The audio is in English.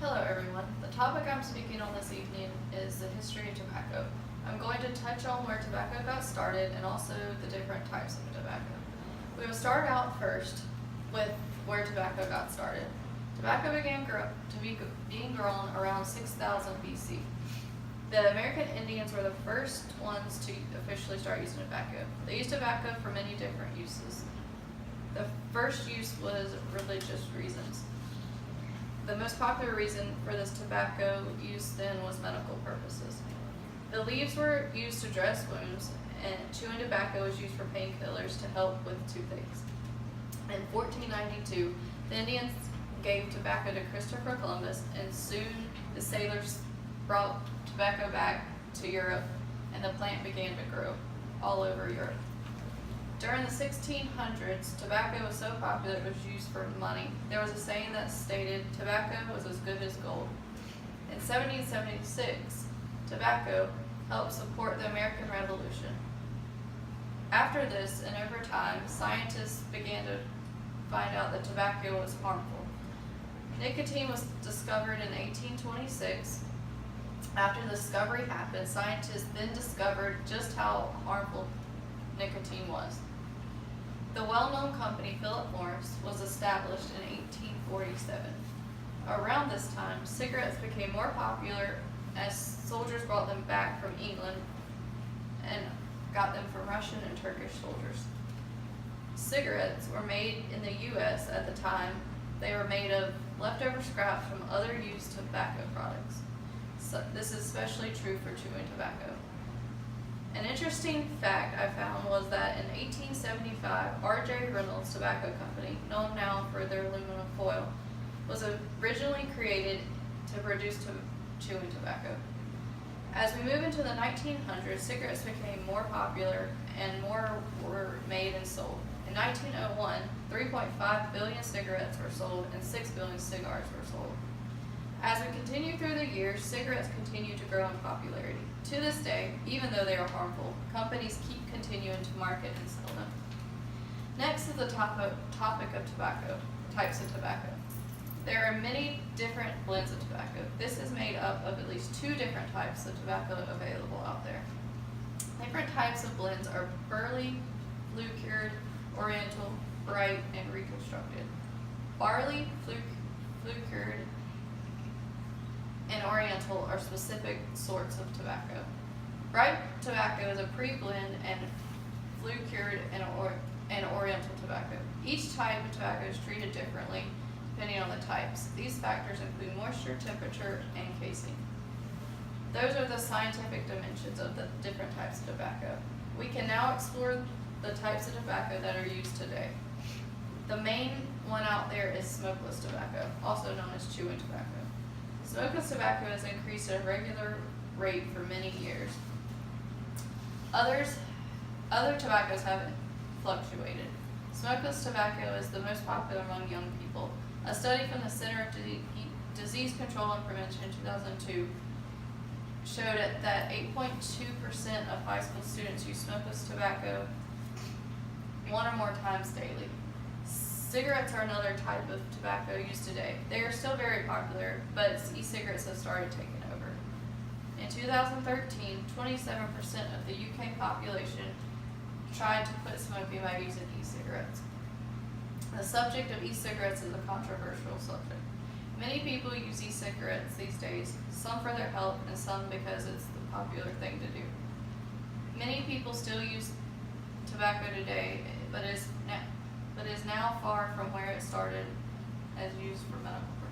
Hello everyone. The topic I'm speaking on this evening is the history of tobacco. I'm going to touch on where tobacco got started and also the different types of tobacco. We will start out first with where tobacco got started. Tobacco began being grown around 6000 BC. The American Indians were the first ones to officially start using tobacco. They used tobacco for many different uses. The first use was religious reasons. The most popular reason for this tobacco use then was medical purposes. The leaves were used to dress wounds, and chewing tobacco was used for painkillers to help with toothaches. In 1492, the Indians gave tobacco to Christopher Columbus, and soon the sailors brought tobacco back to Europe, and the plant began to grow all over Europe. During the 1600s, tobacco was so popular it was used for money. There was a saying that stated, "Tobacco was as good as gold." In 1776, tobacco helped support the American Revolution. After this, and over time, scientists began to find out that tobacco was harmful. Nicotine was discovered in 1826. After the discovery happened, scientists then discovered just how harmful nicotine was. The well-known company Philip Morris was established in 1847. Around this time, cigarettes became more popular as soldiers brought them back from England and got them from Russian and Turkish soldiers. Cigarettes were made in the U.S. at the time. They were made of leftover scraps from other used tobacco products. So this is especially true for chewing tobacco. An interesting fact I found was that in 1875, R.J. Reynolds Tobacco Company, known now for their aluminum foil, was originally created to produce chewing tobacco. As we move into the 1900s, cigarettes became more popular and more were made and sold. In 1901, 3.5 billion cigarettes were sold and 6 billion cigars were sold. As we continue through the years, cigarettes continue to grow in popularity. To this day, even though they are harmful, companies keep continuing to market and sell them. Next is the topic of tobacco, types of tobacco. There are many different blends of tobacco. This is made up of at least 2 different types of tobacco available out there. Different types of blends are burley, flue-cured, oriental, bright, and reconstructed. Barley, flue-cured, and oriental are specific sorts of tobacco. Bright tobacco is a pre-blend and flue-cured and oriental tobacco. Each type of tobacco is treated differently depending on the types. These factors include moisture, temperature, and casing. Those are the scientific dimensions of the different types of tobacco. We can now explore the types of tobacco that are used today. The main one out there is smokeless tobacco, also known as chewing tobacco. Smokeless tobacco has increased at a regular rate for many years. Other tobaccos have fluctuated. Smokeless tobacco is the most popular among young people. A study from the Center of Disease Control and Prevention in 2002 showed that 8.2% of high school students use smokeless tobacco 1 or more times daily. Cigarettes are another type of tobacco used today. They are still very popular, but e-cigarettes have started taking over. In 2013, 27% of the UK population tried to quit smoking by using e-cigarettes. The subject of e-cigarettes is a controversial subject. Many people use e-cigarettes these days, some for their health and some because it's the popular thing to do. Many people still use tobacco today, but is now far from where it started as used for medical purposes.